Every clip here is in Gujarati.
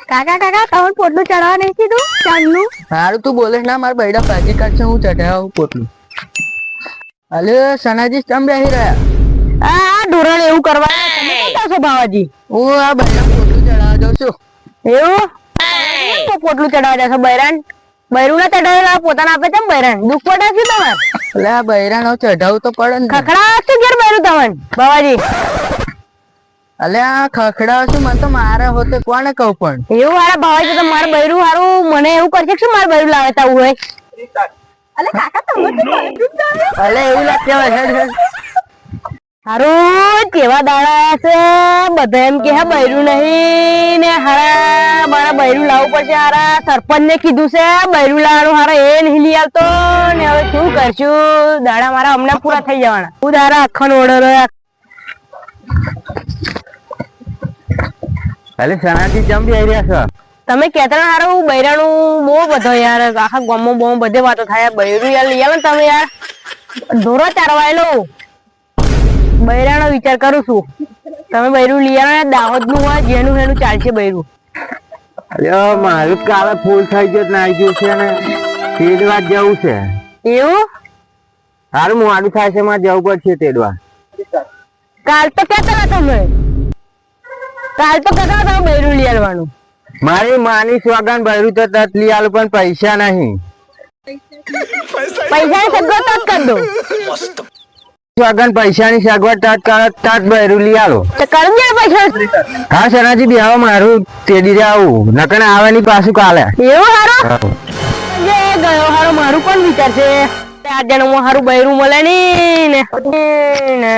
કાકા કાકા તમને પોટલું ચડાવવા નહીં કીધું ચાંદનું? સારું તું બોલે ના મારા બૈડા પાજી કાઢશે હું ચઢાવું પોટલું. અલે સનાજી ચમ બેહી રહ્યા? આ ધોરણ એવું કરવા તમે કેતા છો બાવાજી? હું આ બૈડા પોટલું ચડાવવા જાઉં છું. એવું પોટલું ચડાવવા જશો બૈરાન? બૈરું ના ચડાવેલા પોતાના આપે છે બૈરાન દુઃખ પડે છે તમારે? એટલે આ બૈરાનો ચઢાવું તો પડે ને. ખખડા છે ઘેર બૈરું તમને બાવાજી? અલે આ ખખડા શું મને તો મારે હોતે કોને કહું પણ એવું હારા બાવાજી તો મારે બૈરું હારું મને એવું કરશે શું મારે બૈરું લાવતા હોય? અલે કાકા તમે અલે એવું લાગે હેડ હારું કેવા દાડા છે બધા એમ કે બૈરું નહીં ને હારા મારા બૈરું લાવવું પડશે. હારા સરપંચ ને કીધું છે બૈરું લાવવાનું હારા એ નહીં લઈ આવતો ને હવે શું કરશું દાડા મારા હમણાં પૂરા થઈ જવાના. હું દાડા આખો ઓર્ડર અલે સનાજી ચમ બેહી રહ્યા છો? તમે કેતા હારું બૈરાનું બહુ બધો યાર આખા ગામમાં બહુ બધે વાતો થાય બૈરું યાર લઈ આવો ને તમે યાર ઢોરો ચારવાયેલો બૈરાનો વિચાર કરું છું. તમે બૈરું લઈ આવો ને દાહોદ નું હોય જેનું એનું ચાલશે બૈરું. અરે મારું કાલે ફૂલ થઈ ગયો નાઈ ગયું છે ને તેડવા જવું છે. એવું સારું મોડું થાય છે મારે જવું પડશે તેડવા. કાલ તો કેતા હતા તમે બૈરું લઈ આવવાનું. મારી માની સ્વાગન બૈરું તો તત લઈ આલું પણ પૈસા નહીં. પૈસા સગવડ તત કરી દો. સ્વાગન પૈસાની સગવડ તત કરો તત બૈરું લઈ આલો. તો કરી દે પૈસા. હા સનાજી બી આવો મારું તેડી આવું નકર આવવાની પાછું કાલે. એવું હારો જે ગયો હારો મારું પણ વિચાર છે આજે હું હારું બૈરું મળે ની ને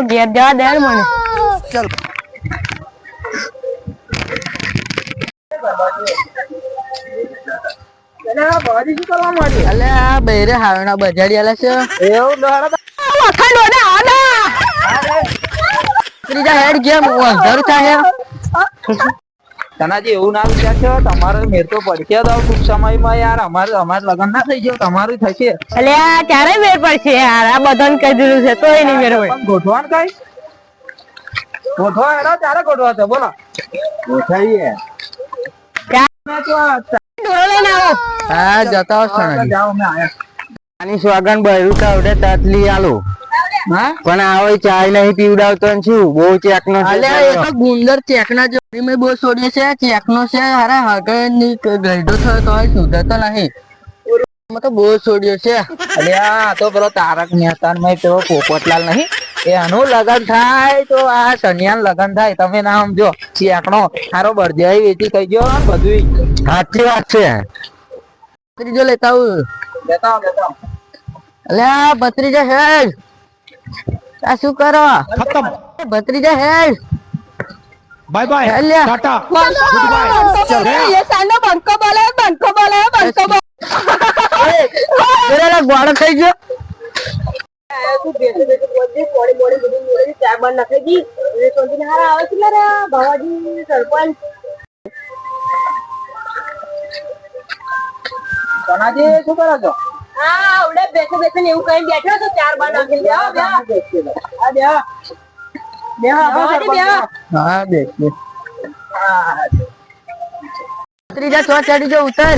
ઘેર જવા દે મને. ચાલ બૈરે હાવણા બજાડી આલે છે ત્રીજા હેડ ગેમ અંધારું થાય. તનાજી એવું ના વિચાર છે તમારે મેર તો પડશે દો ટૂંક સમયમાં યાર અમારે લગ્ન ના થઈ ગયો તમારું થશે. એટલે આ ક્યારે મેર પડશે યાર આ બધાને કહી દીધું છે તોય નહીં મેર પડે. ગોઠવાણ કઈ ગોઠવા એનો ત્યારે ગોઠવા છે બોલો ગોઠાઈએ હા જતા આની સ્વાગન બૈરું કાવડે તતલી આલો પણ આવે ચાય નહીં પીવડાવતો ને શું બહુ ચેક નો ગુંદર ચેક ના જો મેં બહુ છોડીએ છે ચેક નો છે હારા હગની ગઈડો થયો તો સુધરતો નહીં તો બહુ છોડ્યો છે. અરે આ તો પેલો તારક મહેતા માં પેલો પોપટલાલ નહીં એનું લગન થાય તો આ સનિયાન લગન થાય તમે ના સમજો ચેકણો હારો બળજાઈ વેચી થઈ ગયો બધું. સાચી વાત છે. ત્રીજો લેતા આવું અલ્યા ભત્રીજા હેડ આ શું કરો खत्म ભત્રીજા હેડ बाय बाय अल्या। टाटा गुड बाय चल ये सानो બંકો બોલે ગોળો થઈ ગયો. તનાજી શું કરો છો? એવું કઈ બેઠો તો ચાર બાર નાખી હા દેખ ત્રીજા ચો ચડી જો ઉતર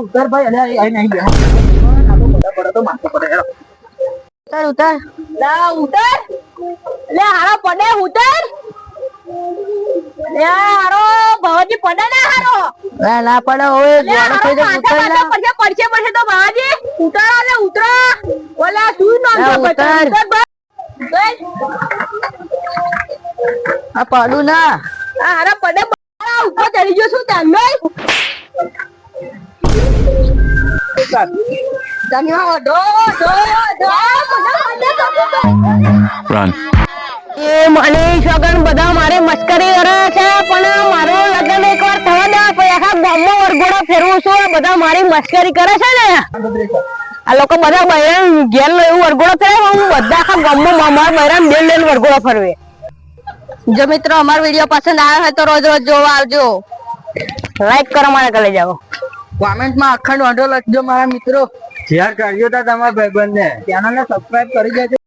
ઉતર ભાઈ ઉતર લે હારો પડે ઉતર લે હારો ભવાજી પડે ને હારો ના પડે હવે ગોળો થઈ જાય ઉતર ના પડશે તો ભવાજી ઉતરો ને ઉતરો ઓલા શું નામ છે ઉતર આ પડું ના આ હારા પડે ઉપર ચડી ગયો શું તાન ભાઈ એ મને છોકરા બધા મારી મસ્કરી કરે છે પણ મારો લગ્ન એકવાર થવા દે પછી આખા ગામમાં વરઘોડો ફેરવું છું બધા મારી મસ્કરી કરે છે ને આ લોકો બધા બૈરાન ઘેર એવું વરઘોડો ફેરવે હું બધા આખા ગામમાં મારા બૈરાન બેન લઈને વરઘોડો ફરવે. જો મિત્રો અમારો વિડીયો પસંદ આવ્યો હોય તો રોજ રોજ જોવા આવજો. લાઈક કરો મારા કલે જાઓ કોમેન્ટ માં અખંડ વાંધો લખજો મારા મિત્રો શેર કરજો તા તમારા ભાઈબંધ ને ચેનલ ને સબસ્ક્રાઇબ કરી દેજો.